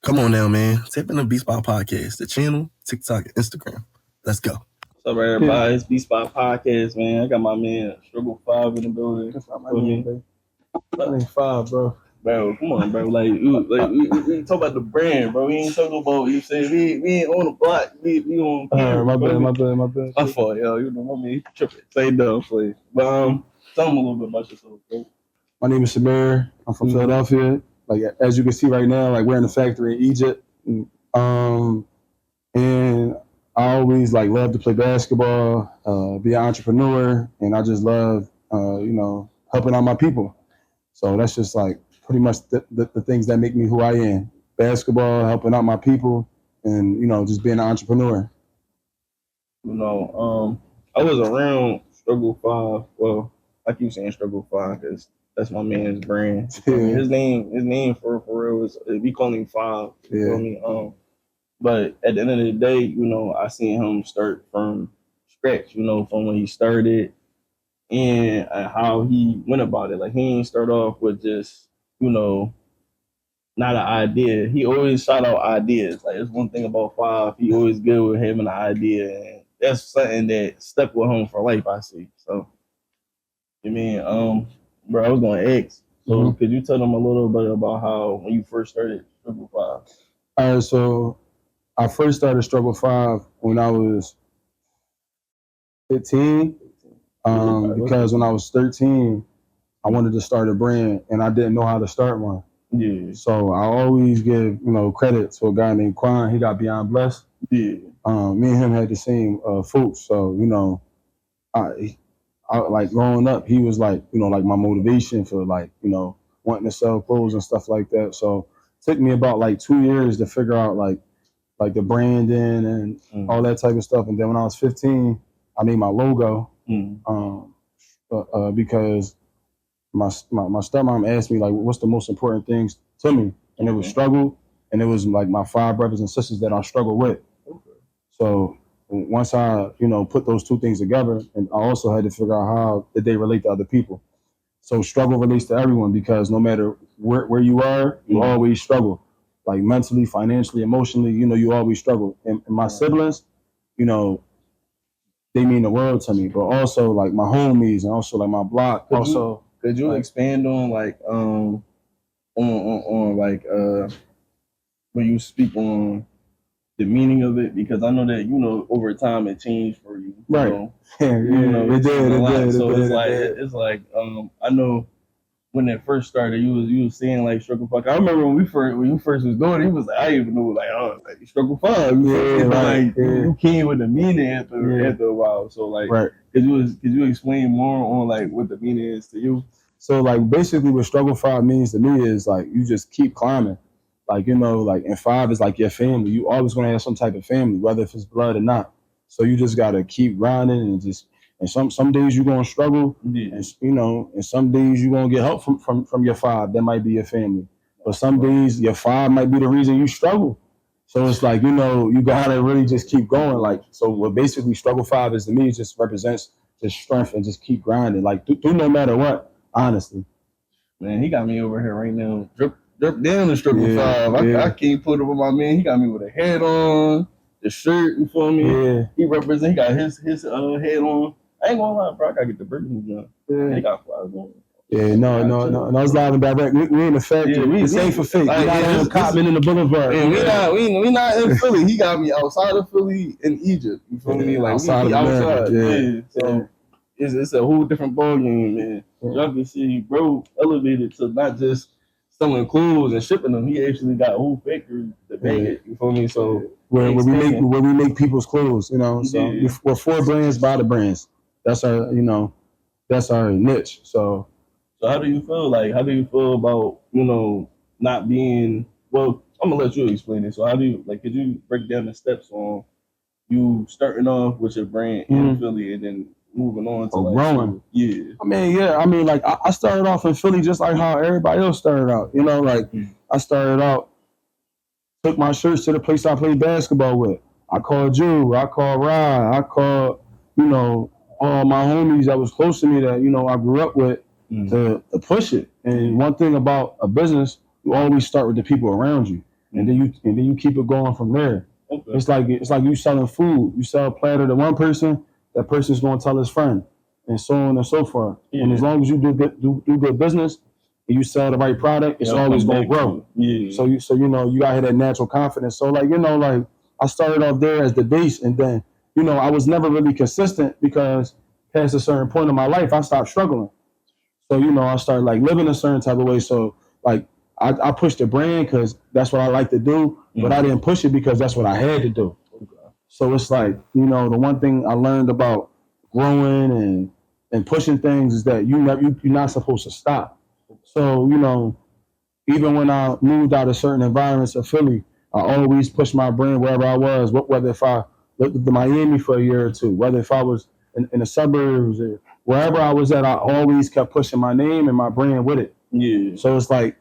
Come on now, man. Tap in the Bspotpodcast, the channel, TikTok, and Instagram. Let's go. What's up, everybody? It's Bspotpodcast, man. I got my man Struggle 5 in the building. That's not my name, baby. My name 5, bro. Bro, come on, bro. We talk about the brand, bro. We ain't talking about, you say, we ain't on the block. We on camera. My bad. My fault, yo. You know, I mean, tripping. Say dumb, please. But, tell them a little bit about yourself, bro. My name is Samir. I'm from Philadelphia. Like, as you can see right now, like, we're in the factory in Egypt. And I always, like, love to play basketball, be an entrepreneur, and I just love, helping out my people. So that's just, like, pretty much the things that make me who I am. Basketball, helping out my people, and, just being an entrepreneur. You know, I was around Struggle 5. Well, I keep saying Struggle 5 because that's my man's brand. Yeah. His name for real is, we call him 5. You feel me? But at the end of the day, I seen him start from scratch, from when he started and how he went about it. Like, he ain't start off with just, not an idea. He always shout out ideas. Like, it's one thing about 5. He always good with having an idea. And that's something that stuck with him for life, I see. So, bro, I was going to ask. So, could you tell them a little bit about how when you first started Struggle 5? All right, so I first started Struggle 5 when I was 15, because when I was 13, I wanted to start a brand, and I didn't know how to start one. Yeah. So I always give, credit to a guy named Quan. He got Beyond Blessed. Yeah. Me and him had the same fruits. So, I like growing up, he was like, like my motivation for like, wanting to sell clothes and stuff like that. So it took me about like 2 years to figure out like the branding and all that type of stuff. And then when I was 15, I made my logo because my stepmom asked me like, what's the most important things to me? And it was struggle, and it was like my 5 brothers and sisters that I struggle with. Okay. So once I, put those two things together, and I also had to figure out how did they relate to other people. So struggle relates to everyone because no matter where you are, you always struggle. Like mentally, financially, emotionally, you always struggle. And my siblings, they mean the world to me. But also like my homies and also like my block. Could you expand on like on like when you speak on the meaning of it? Because I know that over time it changed for you. Right. It did. So it's like I know when it first started, you was saying like Struggle 5. I remember when you first was doing it, he was like, I didn't even know like Struggle 5. You came with the meaning after a while. So like, could you explain more on like what the meaning is to you? So like basically what Struggle 5 means to me is like you just keep climbing. Like, like and 5 is like your family. You always gonna have some type of family, whether if it's blood or not. So you just gotta keep grinding and some days you're gonna struggle, and and some days you're gonna get help from your 5. That might be your family. But some days your 5 might be the reason you struggle. So it's like, you gotta really just keep going. Like, so what basically Struggle 5 is to me, it just represents just strength and just keep grinding. Like do no matter what, honestly. Man, he got me over here right now. Drip down the Struggle 5. I can't put it with my man. He got me with a hat on, the shirt, you feel me? Yeah. He got his head on. I ain't gonna lie, bro. I gotta get the burgers done. Yeah. He got flies on. Yeah, no, it's live and direct. We in the factory. We safe for fake. We got him Cotman in the boulevard. We not in Philly. He got me outside of Philly in Egypt. You feel me? Like outside. So it's a whole different ballgame, man. Y'all can see, bro, elevated to not just selling clothes and shipping them. He actually got a whole factory to make it. You feel me? So where we make people's clothes, So we're 4 brands by the brands. That's our niche. So how do you feel? Like, how do you feel about not being? Well, I'm gonna let you explain it. So how do you could you break down the steps on you starting off with your brand in Philly and then moving on to growing? I mean, like I started off in Philly just like how everybody else started out. I started out, took my shirts to the place I played basketball with. I called you. I called Rod. I called all my homies that was close to me that I grew up with to push it. And one thing about a business, you always start with the people around you. and then you keep it going from there. Okay. It's like you selling food. You sell a platter to one person, that person's going to tell his friend, and so on and so forth. Yeah. And as long as you do good business and you sell the right product, it's always going to grow. Yeah. So you got to have that natural confidence. So like I started off there as the base, and then I was never really consistent because past a certain point in my life I stopped struggling. So I started like living a certain type of way. So like I pushed the brand because that's what I like to do, but I didn't push it because that's what I had to do. So it's like the one thing I learned about growing and pushing things is that you're not supposed to stop. So even when I moved out of certain environments of Philly, I always pushed my brand wherever I was. Whether if I lived in Miami for a year or two, whether if I was in the suburbs or wherever I was at, I always kept pushing my name and my brand with it. Yeah. So it's like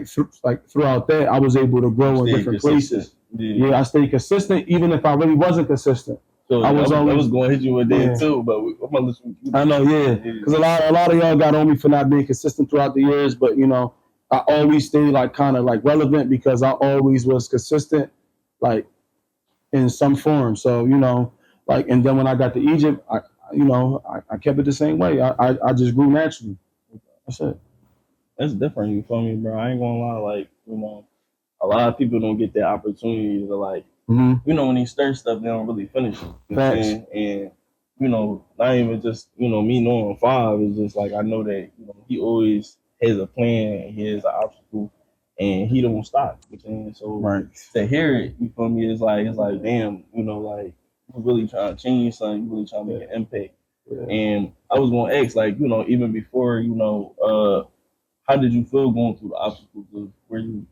throughout that, I was able to grow in different places. Yeah, I stayed consistent even if I really wasn't consistent. So I was going to hit you with that too, but I'm gonna listen. I know, because a lot of y'all got on me for not being consistent throughout the years, but I always stayed like kind of like relevant because I always was consistent, like in some form. So like, and then when I got to Egypt, I kept it the same way. I just grew naturally. That's it. That's different. You feel me, bro? I ain't gonna lie. Like a lot of people don't get that opportunity to like. When they start stuff, they don't really finish it. You know what I'm saying? And not even just me knowing Five is just like I know that he always has a plan, and he has an obstacle, and he don't stop. You know what I'm saying? So to hear it, you feel me? It's like damn, like you really trying to change something, you really trying to make an impact. Yeah. And I was gonna ask, like even before how did you feel going through the obstacles of where you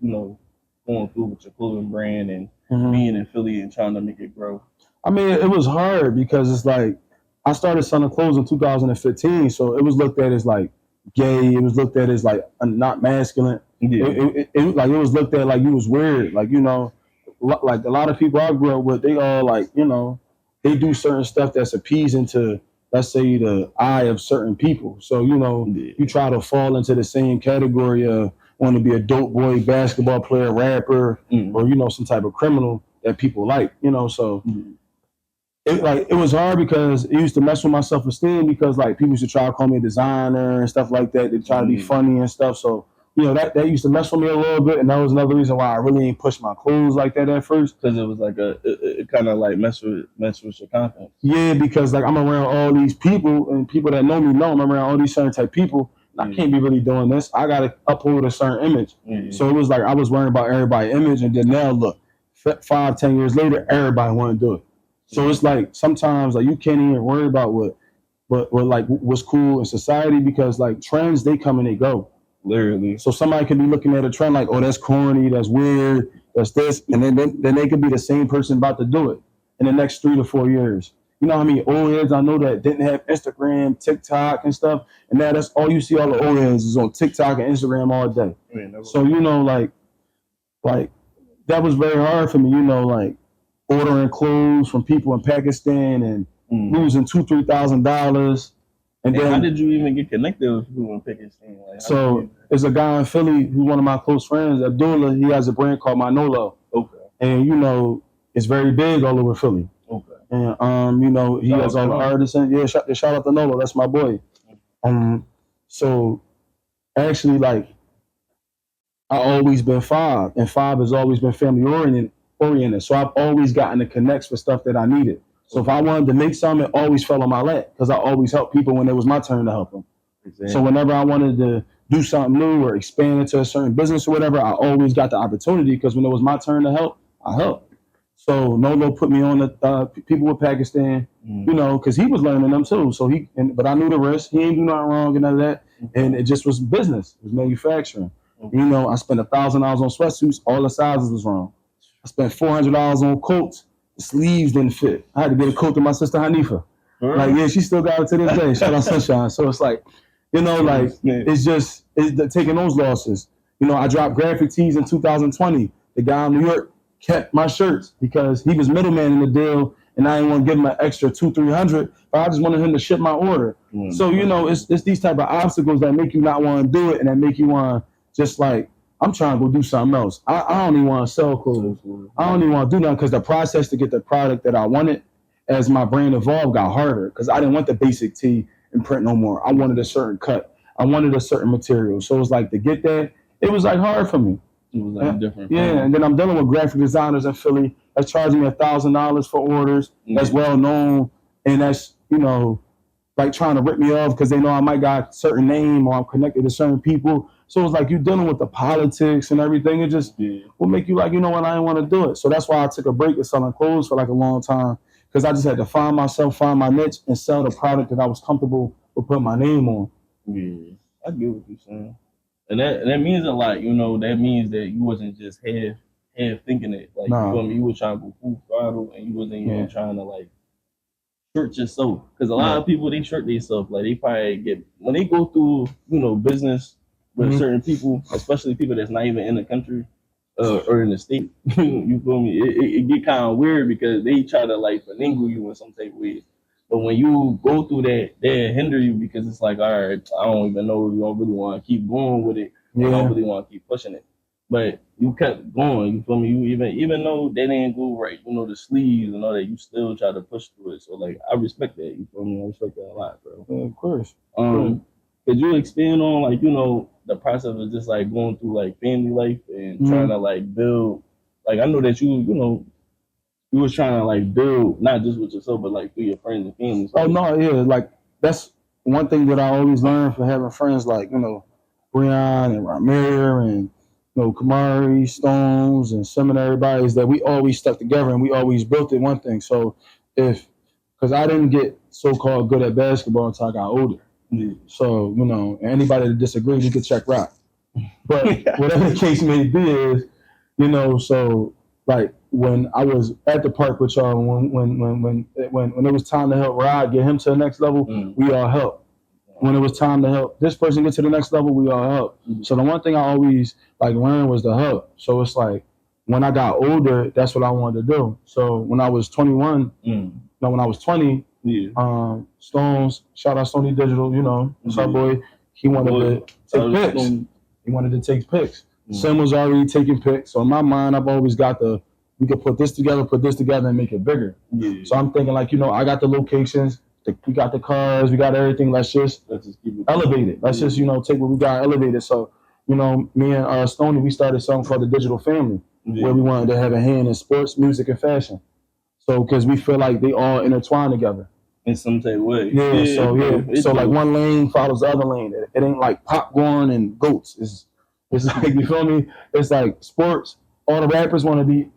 going through with your clothing brand and being in Philly and trying to make it grow? I mean, it was hard because it's like I started selling clothes in 2015, so it was looked at as like gay. It was looked at as like not masculine. Yeah. It was looked at like you was weird. Like like a lot of people I grew up with, they all like they do certain stuff that's appeasing to, let's say, the eye of certain people. So you try to fall into the same category of want to be a dope boy, basketball player, rapper, or some type of criminal that people like. So it was hard because it used to mess with my self-esteem because like people used to try to call me a designer and stuff like that. They try to be funny and stuff. So that used to mess with me a little bit, and that was another reason why I really ain't pushed my clothes like that at first. Because it was like it kind of like mess with your confidence. Yeah, because like I'm around all these people, and people that know me know I'm around all these certain type of people. I can't be really doing this. I gotta uphold a certain image. So it was like I was worrying about everybody's image, and then now look, 5-10 years later, everybody want to do it. So it's like sometimes like you can't even worry about what like what's cool in society because like trends they come and they go. Literally. So somebody could be looking at a trend like, oh, that's corny, that's weird, that's this, and then they could be the same person about to do it in the next 3 to 4 years. You know how many old heads I know that didn't have Instagram, TikTok, and stuff, and now that's all you see. All the old heads is on TikTok and Instagram all day. So like that was very hard for me. Like ordering clothes from people in Pakistan and losing $2,000-$3,000. And then, how did you even get connected with people in Pakistan? Like, so there's a guy in Philly who's one of my close friends, Abdullah. He has a brand called Manolo. Okay. And it's very big all over Philly. Okay. And he has all the artists. And shout out to Nolo. That's my boy. So actually, like, I always been Five, and Five has always been family oriented. So I've always gotten the connects for stuff that I needed. So if I wanted to make something, it always fell on my lap because I always helped people when it was my turn to help them. Exactly. So whenever I wanted to do something new or expand into a certain business or whatever, I always got the opportunity because when it was my turn to help, I helped. So Nolo put me on the people with Pakistan, because he was learning them too. So but I knew the risk. He ain't do nothing wrong and none of that. And it just was business. It was manufacturing. I spent $1,000 on sweatsuits. All the sizes was wrong. I spent $400 on coats. The sleeves didn't fit. I had to get a coat to my sister Hanifa. Like, yeah, she still got it to this day. Shout out Sunshine. So it's like, it's taking those losses. I dropped graphic tees in 2020. The guy in New York kept my shirts because he was middleman in the deal, and I didn't want to give him an extra $200-$300, but I just wanted him to ship my order. So it's these type of obstacles that make you not want to do it, and that make you want to just like I'm trying to go do something else. I don't even want to sell clothes. I don't even want to do nothing because the process to get the product that I wanted as my brand evolved got harder because I didn't want the basic tee and print no more. I wanted a certain cut. I wanted a certain material. So it was like to get that, it was like hard for me. It was like different. Yeah, and then I'm dealing with graphic designers in Philly that's charging me $1,000 for orders. That's well known, and that's like trying to rip me off because they know I might got a certain name or I'm connected to certain people. So it's like you're dealing with the politics and everything. It just will make you like, you know what, I didn't want to do it. So that's why I took a break of selling clothes for like a long time because I just had to find myself, find my niche, and sell the product that I was comfortable with putting my name on. Yeah, I get what you're saying. And that means a lot, that means that you wasn't just half thinking it. Like, you feel me? You were trying to go full throttle and you wasn't even trying to, like, short yourself. Because a lot of people, they short themselves. Like, they probably when they go through, business with certain people, especially people that's not even in the country or in the state, you feel me? It get kind of weird because they try to, like, finagle you in some type of way. But when you go through that, they hinder you because it's like, all right, I don't even know if you don't really want to keep going with it. I don't really want to keep pushing it. But you kept going, you feel me? You even though they didn't go right, the sleeves and all that, you still try to push through it. So like I respect that, you feel me? I respect that a lot, bro. Yeah, of course. Could you expand on like, the process of just like going through like family life and trying to like build, like I know that you was trying to like build not just with yourself, but like through your friends and family. Oh no, yeah, like that's one thing that I always learned from having friends like Breon and Ramir and Kamari, Stones, and some of everybody is that we always stuck together and we always built it one thing. So because I didn't get so-called good at basketball until I got older. So anybody that disagrees, you could check rock. But whatever the case may be is, so like when I was at the park with y'all, when it was time to help Rod get him to the next level, we all helped. When it was time to help this person get to the next level, we all helped. So the one thing I always like learned was to help. So it's like when I got older, that's what I wanted to do. So when I was 21, when I was 20, Stones, shout out Sony Digital, what's up, boy? He wanted to take pics. He wanted to take pics. Sim was already taking pics. So in my mind, I've always got we could put this together, and make it bigger. So I'm thinking like, I got the locations, we got the cars, we got everything. Let's just keep it elevated. Let's just, take what we got elevated. So, me and Stoney, we started something called the Digital Family, where we wanted to have a hand in sports, music, and fashion. So, because we feel like they all intertwine together. In some type of way. So like one lane follows the other lane. It ain't like popcorn and goats. It's like, you feel me? It's like sports. All the rappers want to be,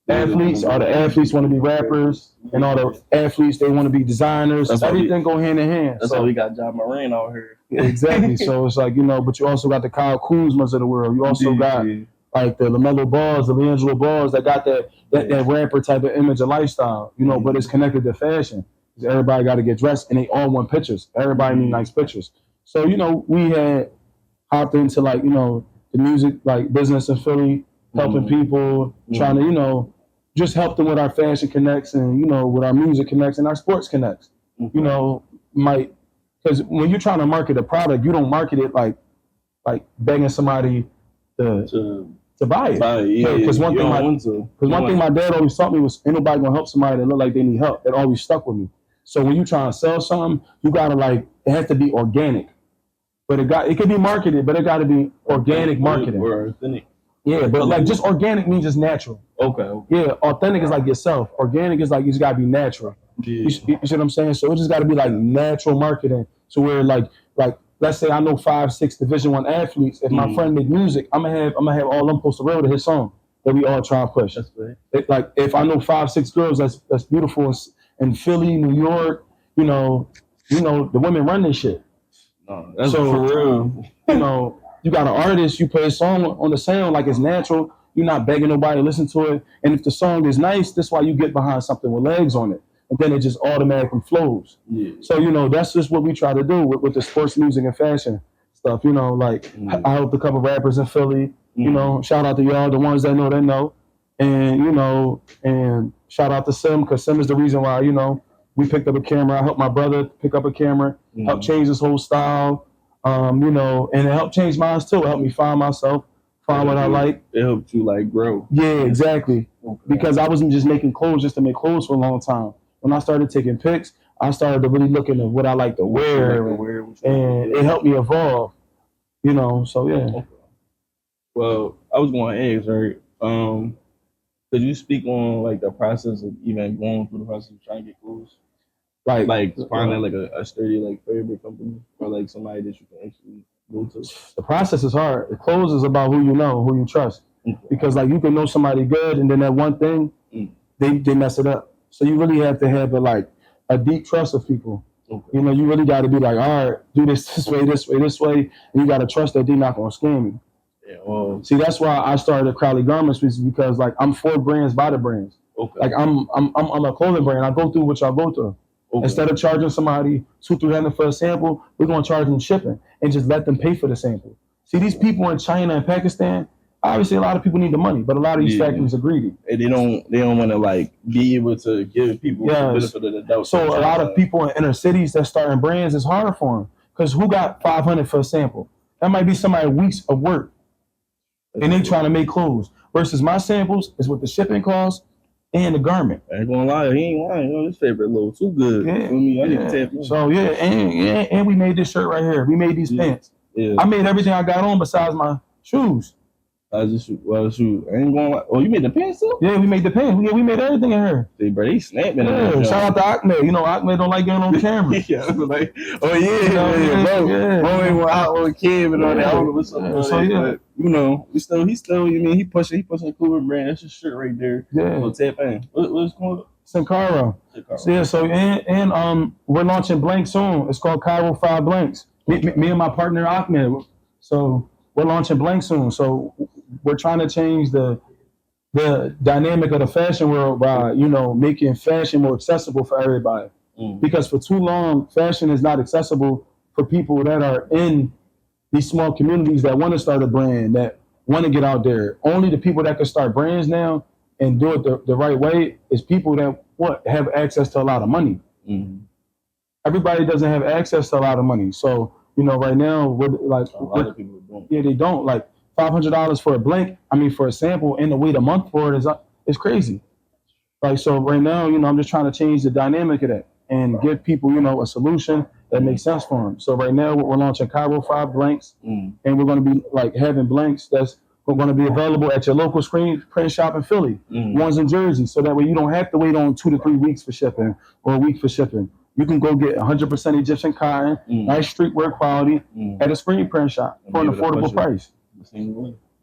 athletes. All the athletes want to be rappers. And all the athletes, they want to be designers. Everything go hand in hand. That's why we got John Moran out here. Exactly. So it's like, but you also got the Kyle Kuzmas of the world. You also got like the LaMelo Balls, the LiAngelo Balls that got that rapper type of image and lifestyle, but it's connected to fashion. Everybody got to get dressed and they all want pictures. Everybody need nice pictures. So, we had hopped into like, the music like business in Philly, helping people, trying to, just help them with our fashion connects and, with our music connects and our sports connects. Because when you're trying to market a product, you don't market it like begging somebody to buy it. Because one thing my dad always taught me was ain't nobody gonna help somebody that look like they need help. That always stuck with me. So when you trying to sell something, you gotta it has to be organic. But it could be marketed, but it gotta be organic marketing. Or authentic. Yeah, but like just organic means just natural. Okay. Yeah, authentic is like yourself. Organic is like you just gotta be natural. You see what I'm saying? So it just gotta be like natural marketing. So where like let's say I know 5-6 Division I athletes. If my friend make music, I'm gonna have all them post a reel to his song that we all try and push. That's right. Like if I know 5-6 girls that's beautiful in Philly, New York, the women run this shit. No, that's for real. You got an artist, you play a song on the sound like it's natural. You're not begging nobody to listen to it. And if the song is nice, that's why you get behind something with legs on it. And then it just automatically flows. Yeah. So, that's just what we try to do with the sports music and fashion stuff. I helped a couple rappers in Philly. Shout out to y'all, the ones that know, they know. And, and shout out to Sim, because Sim is the reason why, we picked up a camera. I helped my brother pick up a camera, help change his whole style. You know, and it helped change mine too. It helped me find myself, find what I like. It helped you like grow. Yeah, exactly. Okay. Because I wasn't just making clothes just to make clothes for a long time. When I started taking pics, I started to really look into what I like to wear, and it helped me evolve. You know, so yeah. Okay. Well, I was going to ask, right? Could you speak on like the process of even going through the process of trying to get clothes? Like finding like a sturdy like favorite company or like somebody that you can actually go to. The process is hard. The clothes is about who you know, who you trust. Okay. Because like you can know somebody good, and then that one thing, they mess it up. So you really have to have a deep trust of people. Okay. You know, you really got to be like, all right, do this way, this way, this way, and you got to trust that they're not gonna scam you. Yeah. Well, see, that's why I started Crowley Garments, because like I'm for brands by the brands. Okay. Like I'm a clothing brand. I go through what y'all go through. Okay. Instead of charging somebody $200-300 for a sample, we're gonna charge them shipping and just let them pay for the sample. See, these people in China and Pakistan, obviously a lot of people need the money, but a lot of these factories are greedy. And they don't want to like be able to give people the benefit of the doubt. So a lot of people in inner cities that starting brands, it's harder for them because who got $500 for a sample? That might be somebody weeks of work, and they trying to make clothes. Versus my samples is with the shipping costs and the garment. I ain't gonna lie, he ain't lying. You know, this favorite a little too good. Yeah. So and we made this shirt right here. We made these pants. Yeah. I made everything I got on besides my shoes. I ain't gonna lie. Oh, you made the pants too? Yeah, we made the pants. We made everything in here. See, bro, they snapping. Yeah, shout out to Ahmed. You know, Ahmed don't like getting on camera. Yeah, like, oh yeah, bro. Bro ain't want out on camera and all that. I don't know what's up. So but, you know, he's still. You mean he pushing a cooler brand. That's his shirt right there. Yeah. So tap in. What's called? Sankara. So, yeah. So and we're launching blank soon. It's called Cairo 5 Blanks. Me and my partner Ahmed. So we're launching blank soon. So we're trying to change the dynamic of the fashion world by, you know, making fashion more accessible for everybody. Because for too long, fashion is not accessible for people that are in these small communities that want to start a brand, that want to get out there. Only the people that can start brands now and do it the right way is people that have access to a lot of money. Mm-hmm. Everybody doesn't have access to a lot of money. So, you know, right now, we're like, a lot of people don't. Yeah, they don't. Like $500 for a blank, for a sample, and to wait a month for it is crazy. Like, so right now, you know, I'm just trying to change the dynamic of that and give people, you know, a solution that makes sense for them. So right now, we're launching Cairo 5 Blanks, and we're going to be like having blanks that's going to be available at your local screen print shop in Philly, ones in Jersey, so that way you don't have to wait on 2 to 3 weeks for shipping or a week for shipping. You can go get 100% Egyptian cotton, nice streetwear quality at a screen print shop for an affordable price.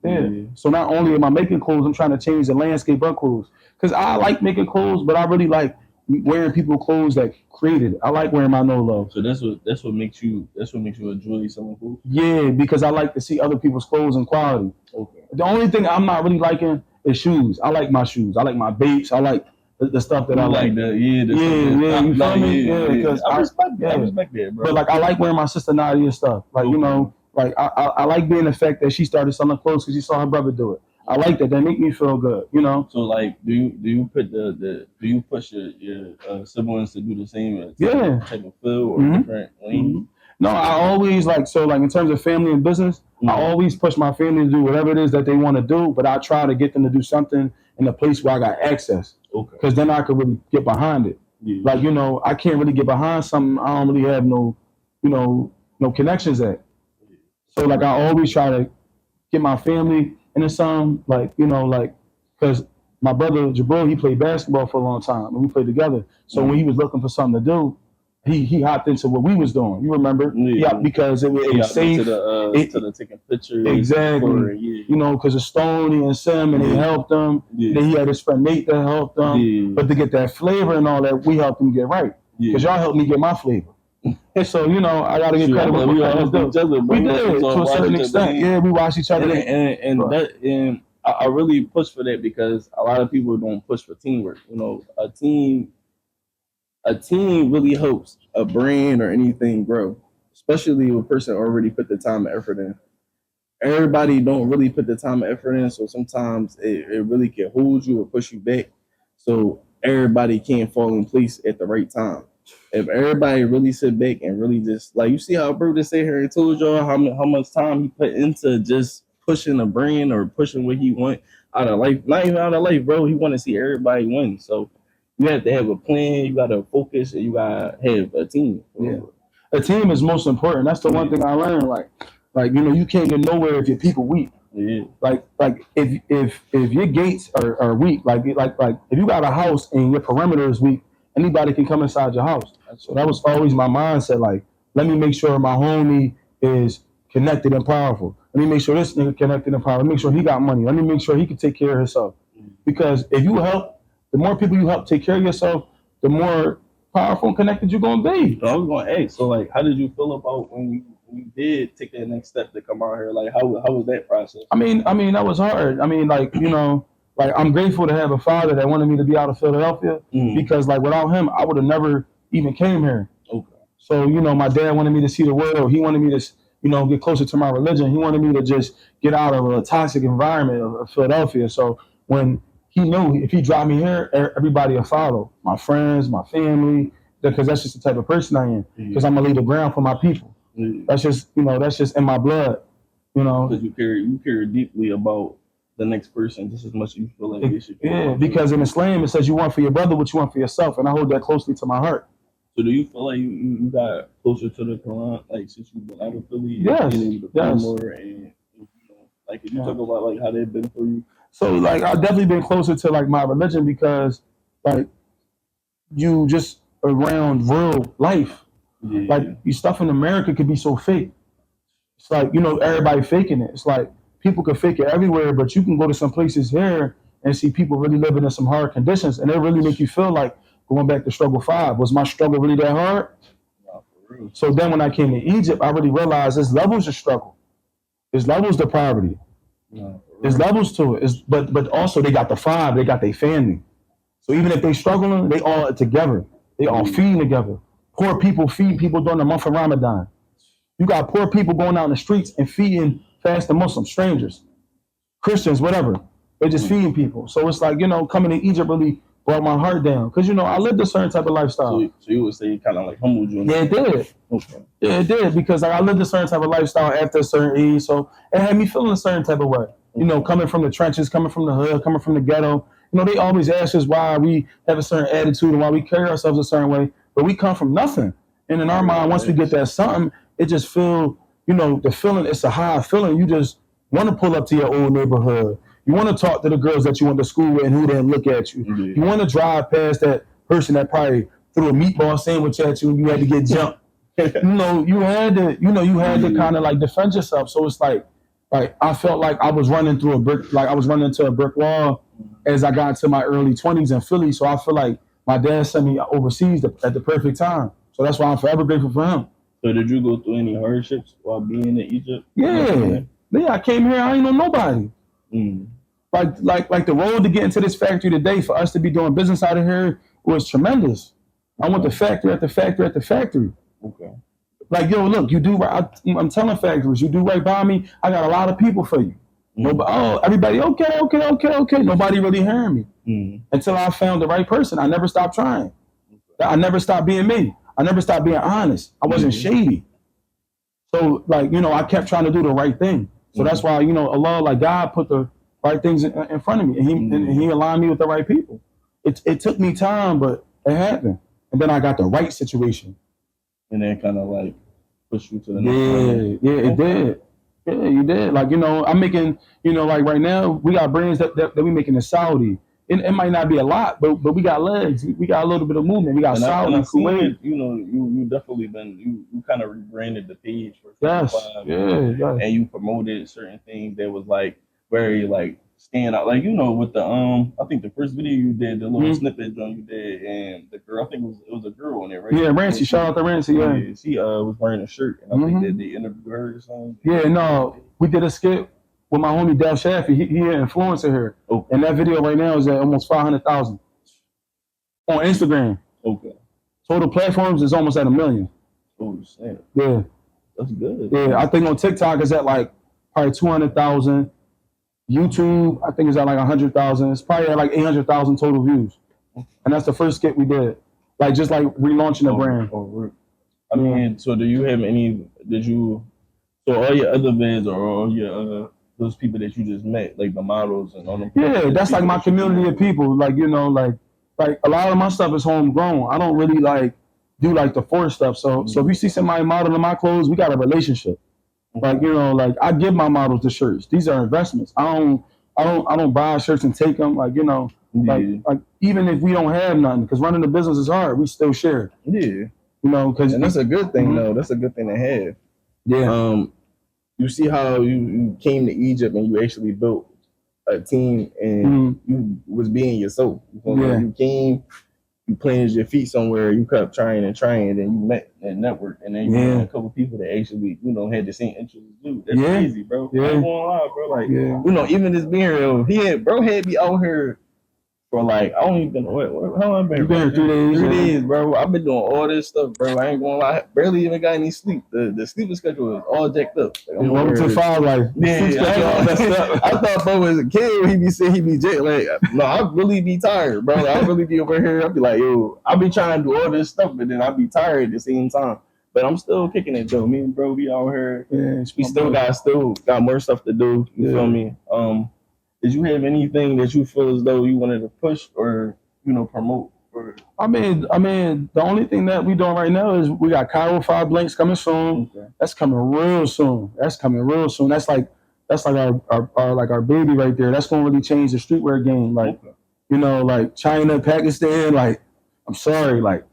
Yeah. So not only am I making clothes, I'm trying to change the landscape of clothes. Because I like making clothes, but I really like wearing people clothes that created it. I like wearing my no love. So that's what makes you a jewelry selling clothes? Yeah, because I like to see other people's clothes and quality. Okay. The only thing I'm not really liking is shoes. I like my shoes. I like my Bapes. I like the stuff that I like. You feel me? Yeah, because I respect that, bro. But like I like wearing my sister Nadia stuff. Like, you know, like I like being the fact that she started selling clothes because she saw her brother do it. I like that. That make me feel good, you know. So like, do you put do you push your siblings to do the same type of feel or different lane? No, I always like in terms of family and business, I always push my family to do whatever it is that they want to do, but I try to get them to do something in a place where I got access. Okay. Because then I could really get behind it. Yeah. Like, you know, I can't really get behind something I don't really have no connections at. So like I always try to get my family into some, like, you know, like, because my brother Jabril, he played basketball for a long time and we played together. So when he was looking for something to do, he hopped into what we was doing. You remember? Yeah, because it was safe. To the taking pictures. Exactly. You know, because of Stoney and Sam, and they helped them. Yeah. Then he had his friend Nate that helped them. Yeah. But to get that flavor and all that, we helped them get right. Because y'all helped me get my flavor. So, you know, I got to get credit. We all helped each other. We did to a certain extent. Yeah, we watched each other. And I really push for that because a lot of people don't push for teamwork. You know, a team really helps a brand or anything grow, especially if a person already put the time and effort in. Everybody don't really put the time and effort in, so sometimes it really can hold you or push you back. So everybody can't fall in place at the right time. if everybody really sit back and really just like you see how bro just sit here and told y'all how much time he put into just pushing the brand or pushing what he want out of life, not even out of life, bro. He want to see everybody win. So you have to have a plan, you gotta focus, and you gotta have a team. Yeah. A team is most important. That's the one thing I learned. Like you can't get nowhere if your people weak. Yeah. Like if your gates are weak, like if you got a house and your perimeter is weak, anybody can come inside your house. So that was always my mindset. Like, let me make sure my homie is connected and powerful. Let me make sure this nigga connected and powerful. Let me make sure he got money. Let me make sure he can take care of himself. Because if you help, the more people you help take care of yourself, the more powerful and connected you're gonna be. So I was gonna ask, so like, how did you feel about when you did take that next step to come out here? Like, how was that process? I mean, that was hard. I mean, like, like I'm grateful to have a father that wanted me to be out of Philadelphia because, like, without him, I would have never even came here. Okay. So, my dad wanted me to see the world. He wanted me to, get closer to my religion. He wanted me to just get out of a toxic environment of Philadelphia. So when he knew if he dropped me here, everybody will follow. My friends, my family, because that's just the type of person I am. Because I'm gonna leave the ground for my people. That's just, that's just in my blood. Because you care deeply about the next person just as much as you feel like they should. Yeah, because in Islam it says you want for your brother what you want for yourself, and I hold that closely to my heart. So do you feel like you got closer to the Quran, like since you've been out of Philly? Yes. More and like if you talk about like how they've been for you. So like I've definitely been closer to like my religion because like you just around real life. Yeah. Like you stuff in America could be so fake. It's like, everybody faking it. It's like people could fake it everywhere, but you can go to some places here and see people really living in some hard conditions, and they really make you feel like going back to struggle 5. Was my struggle really that hard? No, for real. So then when I came to Egypt, I really realized there's levels of struggle. There's levels to poverty. No, there's levels to it. But also they got the 5, they got their family. So even if they struggling, they all together. They all feeding together. Poor people feed people during the month of Ramadan. You got poor people going out in the streets and feeding fasting Muslims, strangers, Christians, whatever. They're just feeding people. So it's like, coming to Egypt really brought my heart down. Because, I lived a certain type of lifestyle. So you would say it kind of like humbled you? Yeah, it did. Okay. Yeah, it did. Because I lived a certain type of lifestyle after a certain age. So it had me feeling a certain type of way. Coming from the trenches, coming from the hood, coming from the ghetto. They always ask us why we have a certain attitude and why we carry ourselves a certain way. But we come from nothing. And in our mind, once we get that something, it just feel, the feeling, it's a high feeling. You just want to pull up to your old neighborhood. You want to talk to the girls that you went to school with and who didn't look at you. Mm-hmm. You want to drive past that person that probably threw a meatball sandwich at you and you had to get jumped. You had to kind of like defend yourself. So it's like I felt like I was running through I was running into a brick wall as I got into my early 20s in Philly. So I feel like my dad sent me overseas at the perfect time. So that's why I'm forever grateful for him. So did you go through any hardships while being in Egypt? Yeah. I came here, I ain't know nobody. Like the road to get into this factory today for us to be doing business out of here was tremendous. I went to factory after factory after factory. Okay. Like, yo, look, you do right. I'm telling factories, you do right by me. I got a lot of people for you. Everybody, okay. Nobody really hearing me until I found the right person. I never stopped trying. I never stopped being me. I never stopped being honest. I wasn't shady. So, I kept trying to do the right thing. So that's why, Allah, like God put the right things in front of me, and He aligned me with the right people. It took me time, but it happened. And then I got the right situation. And then kind of like push you to the next level. Yeah, it did. Yeah, you did. Like, I'm making, like right now, we got brands that we making in Saudi. It might not be a lot, but we got legs. We got a little bit of movement. We got Saudi, Kuwait. You definitely been, you kind of rebranded the page for yes. And you promoted certain things that was like very like stand out. Like, with the I think the first video you did, the little snippet you did, and the girl, I think it was a girl on there, right? Yeah, Rancy. Shout out to Rancy. Yeah, she was wearing a shirt, and I think that they interviewed her or something. Yeah, no, we did a skit with my homie Del Shaffy. He an influencer here. Okay. And that video right now is at almost 500,000 on Instagram. Okay. Total platforms is almost at 1 million. Oh, snap. Yeah. That's good. Yeah, I think on TikTok is at like probably 200,000. YouTube, I think is at like 100,000. It's probably at like 800,000 total views. And that's the first skit we did. like just like relaunching the brand. I mean, so do you have any? So all your other bands or all your those people that you just met, like the models and all them? Yeah, that's like my community of people. Like like a lot of my stuff is homegrown. I don't really like do like the forced stuff. So if you see somebody modeling my clothes, we got a relationship. Like like I give my models the shirts. These are investments. I don't buy shirts and take them. Like like even if we don't have nothing, because running the business is hard, we still share. Yeah, because and that's a good thing though. That's a good thing to have. Yeah. You see how you came to Egypt and you actually built a team and you was being yourself. You came, you planted your feet somewhere, you kept trying and then you met and networked, and then you met a couple people that actually, had the same interests as you. That's crazy, bro. I ain't gonna lie, bro. Like, even this being real, bro had me out here for like, I don't even know how long I've been. You been here 3 days? 3 days, bro. I've been doing all this stuff, bro. I ain't gonna lie. Barely even got any sleep. The sleeping schedule is all jacked up. Like, I'm welcome to 5 life. I thought bro was a kid when he be saying he be jacked. Like, no, I really be tired, bro. I really be over here. I be like, yo, I be trying to do all this stuff, but then I be tired at the same time. But I'm still kicking it though. Me and bro be out here. Yeah, we still got more stuff to do. You feel me? Did you have anything that you feel as though you wanted to push or promote? I mean, the only thing that we doing right now is we got Cairo 5 Blanks coming soon. Okay. That's coming real soon. That's like our baby right there. That's gonna really change the streetwear game. Like like China, Pakistan. Like I'm sorry, like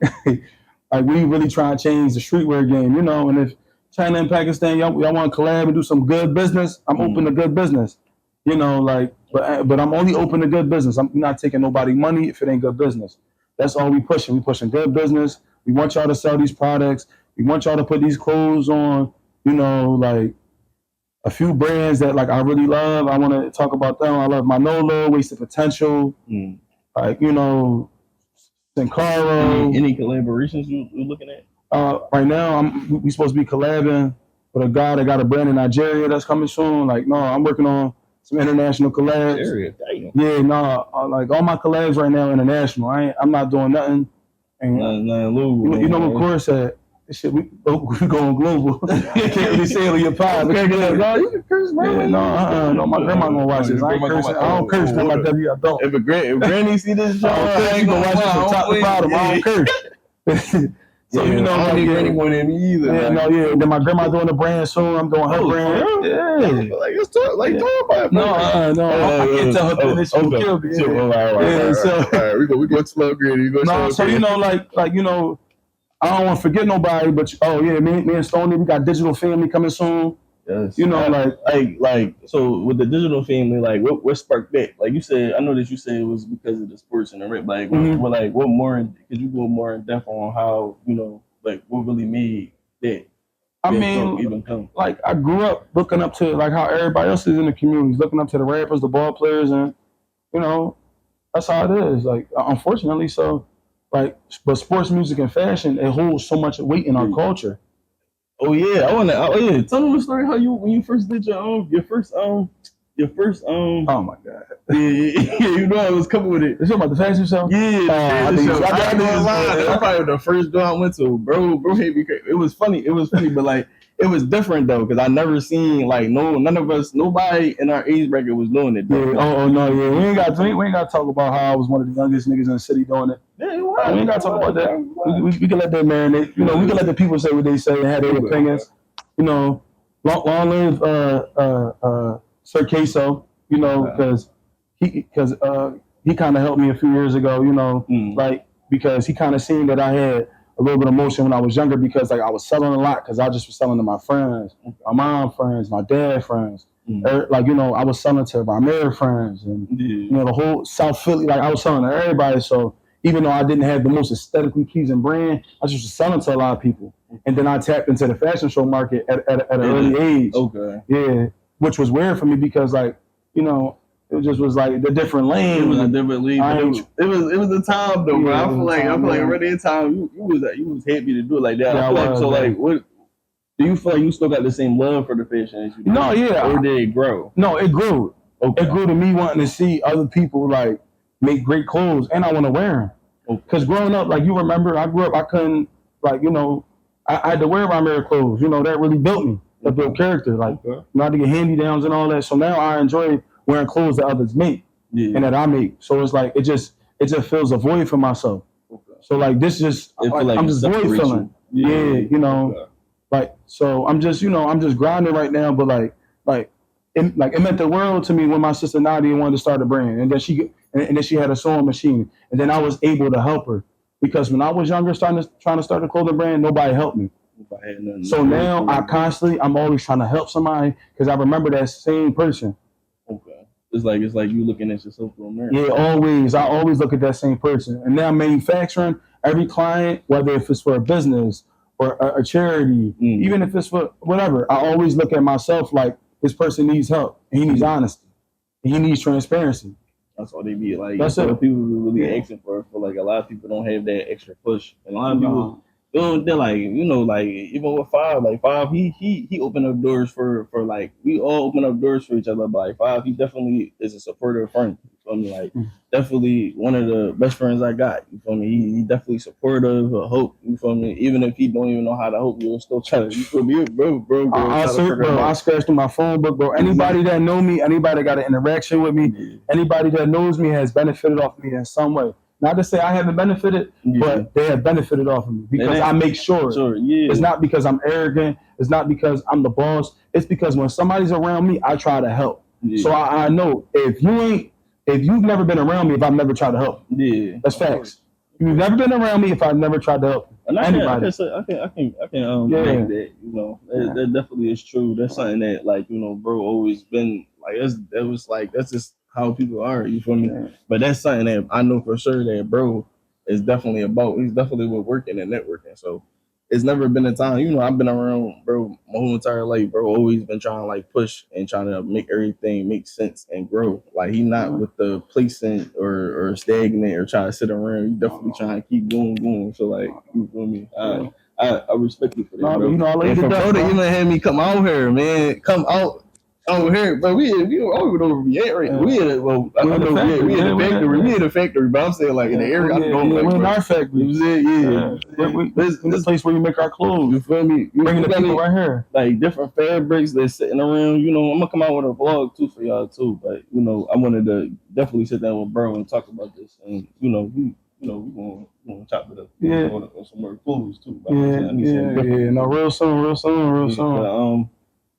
like we really trying to change the streetwear game. And if China and Pakistan y'all want to collab and do some good business, I'm open to good business. But I'm only open to good business. I'm not taking nobody money if it ain't good business. That's all we pushing. We pushing good business. We want y'all to sell these products. We want y'all to put these clothes on. Like a few brands that like I really love. I want to talk about them. I love Manolo, Wasted Potential. Like Sincaro. Any collaborations you looking at? Right now we supposed to be collabing with a guy that got a brand in Nigeria that's coming soon. Like no, I'm working on some international collabs. Like all my collabs right now international. I'm not doing nothing. And nothing what Corey said. This shit, we going global. You can't really say it with your pie. No, you can curse, bro. No, my grandma gonna watch this. I don't curse. My W, I don't. If Granny see this show, I ain't gonna watch it from top to bottom. I don't curse. So I don't need anyone in me either. Then my grandma doing the brand soon. I'm doing her brand. Yeah. Like it's talk about it. No. I can't tell her finish. She will kill me. All right. We go slow, Granny. No, so I don't want to forget nobody, but me and Stoney, we got Digital Family coming soon. Yes. So with the Digital Family, like what sparked that? Like you said, I know that you said it was because of the sports and the rap. Like, what more? Could you go more in depth on how like what really made that? I mean, even come? Like I grew up looking up to like how everybody else is in the communities, looking up to the rappers, the ball players, and that's how it is. Like unfortunately, so. Like, but sports music and fashion, it holds so much weight in our culture. Oh yeah, I wanna. Oh yeah, tell them the story how when you first did your first. Oh my god. Yeah, I was coming with it. It's about the fashion show. Yeah, that's probably the first girl I went to. Bro, hate me crazy. It was funny, but like. It was different though, because I never seen like nobody in our age bracket was doing it. Though. Yeah. No. We ain't got to talk about how I was one of the youngest niggas in the city doing it. Yeah, we ain't got to talk about that. We can let that marinate. We can let the people say what they say and have their opinions. Long live Sir Queso. Because he kind of helped me a few years ago. Like because he kind of seen that I had a little bit of motion when I was younger because like I was selling a lot because I just was selling to my friends, my mom friends, my dad friends. Like I was selling to my married friends and the whole South Philly. Like I was selling to everybody. So even though I didn't have the most aesthetically pleasing brand, I was just selling to a lot of people. And then I tapped into the fashion show market at an early age. Okay. Yeah, which was weird for me because like it just was like the different lane. It was a different league. It was a time though, bro. I feel like already in time you was happy to do it like that. Yeah, what do you feel like you still got the same love for the fashion as you did? No, yeah. Or did it grow? No, it grew. Okay. It grew to me wanting to see other people like make great clothes and I want to wear them. Because growing up, like you remember, I grew up, I couldn't, like, I had to wear my mirror clothes. That really built me. That built character. Like, I had to get hand-me-downs and all that. So now I enjoy wearing clothes that others make and that I make. So it's like, it just fills a void for myself. So like, this just, I'm just void filling. Like, so I'm just, I'm just grinding right now. But it meant the world to me when my sister Nadia wanted to start a brand, and then she had a sewing machine, and then I was able to help her because when I was younger, trying to start a clothing brand, nobody helped me. So now I'm always trying to help somebody because I remember that same person. Okay. It's like you looking at yourself for a mirror. Yeah, always. I always look at that same person. And now manufacturing, every client, whether if it's for a business or a charity, even if it's for whatever, I always look at myself like this person needs help and he needs honesty and he needs transparency. That's all they be like. That's what it. People really asking for. Like a lot of people don't have that extra push, and a lot of people. They're like, like even with Five, like Five, he opened up doors for like we all open up doors for each other. But like Five, he definitely is a supportive friend. You feel me? Like definitely one of the best friends I got. You feel me? He definitely supportive, hope. You feel me? Even if he don't even know how to hope, you'll still try to. You feel me, bro? I scratched through my phone book, bro. Anybody that know me, anybody that got an interaction with me, anybody that knows me has benefited off me in some way. Not to say I haven't benefited, but they have benefited off of me because I make sure. It's not because I'm arrogant. It's not because I'm the boss. It's because when somebody's around me, I try to help. So I know if you've never been around me, if I've never tried to help. That's facts. You've never been around me if I've never tried to help. Anybody. I can make that. That definitely is true. That's something that bro always been like. That's just how people are. You feel me? But that's something that I know for sure that bro is definitely about. He's definitely with working and networking. So it's never been a time. I've been around bro my whole entire life. Bro always been trying to like push and trying to make everything make sense and grow. Like he not with the placent or stagnant or trying to sit around. He definitely trying to keep going. So like you feel me? I respect you for that, bro. I like and for you even had me come out here, man. Come out here, but we over VA right. We in the factory. We in the factory, but I'm saying like in the area. We're in our factory. This place where you make our clothes. You feel me? Bringing the people right here. Like different fabrics that's sitting around. I'm gonna come out with a vlog too for y'all too. But I wanted to definitely sit down with bro and talk about this, and we gonna chop it up. On some more clothes too. No, real soon.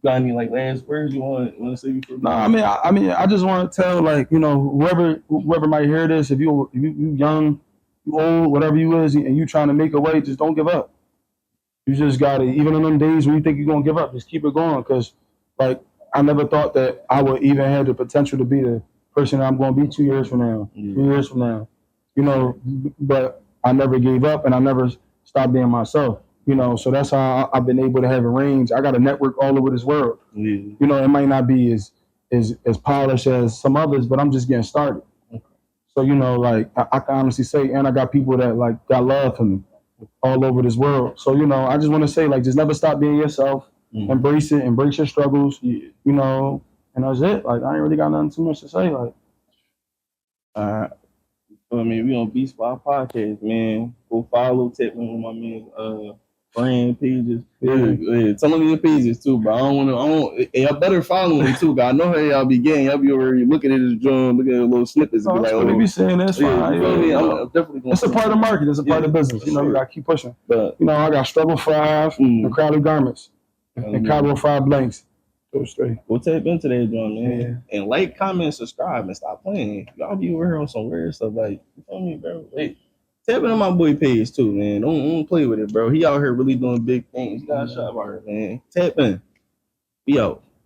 Got any like last words you want to say before? No, I mean, I just want to tell whoever might hear this, if you young, you old, whatever you is, and you trying to make a way, just don't give up. You just gotta, even in them days when you think you're gonna give up, just keep it going. Cause like I never thought that I would even have the potential to be the person that I'm gonna be 2 years from now, 3 years from now. But I never gave up and I never stopped being myself. So that's how I've been able to have a range. I got a network all over this world. It might not be as polished as some others, but I'm just getting started. So like I can honestly say, and I got people that like got love for me all over this world. So I just want to say like just never stop being yourself. Embrace it, embrace your struggles. And that's it. Like I ain't really got nothing too much to say. Like, we on Bspotpodcast, man. Go follow, tap me on my man brand pages. Some of your pages too, but I don't want to. Y'all better follow them too, cause I know how y'all be getting. Y'all be already looking at this drum, looking at little snippets. And be like, they be saying that's fine. I'm definitely gonna. It's a part of the market. It's a part of the business. You gotta keep pushing. But I got Struggle 5 and Crowley Garments and Cowboy 5 Blanks. Go straight. Go tap into that drum, man. And like, comment, subscribe, and stop playing. Y'all be over here on some weird stuff, like you feel me, bro? Hey. Tap in on my boy page too, man. Don't play with it, bro. He out here really doing big things. You got a shot out here, man. Tap in. Be out.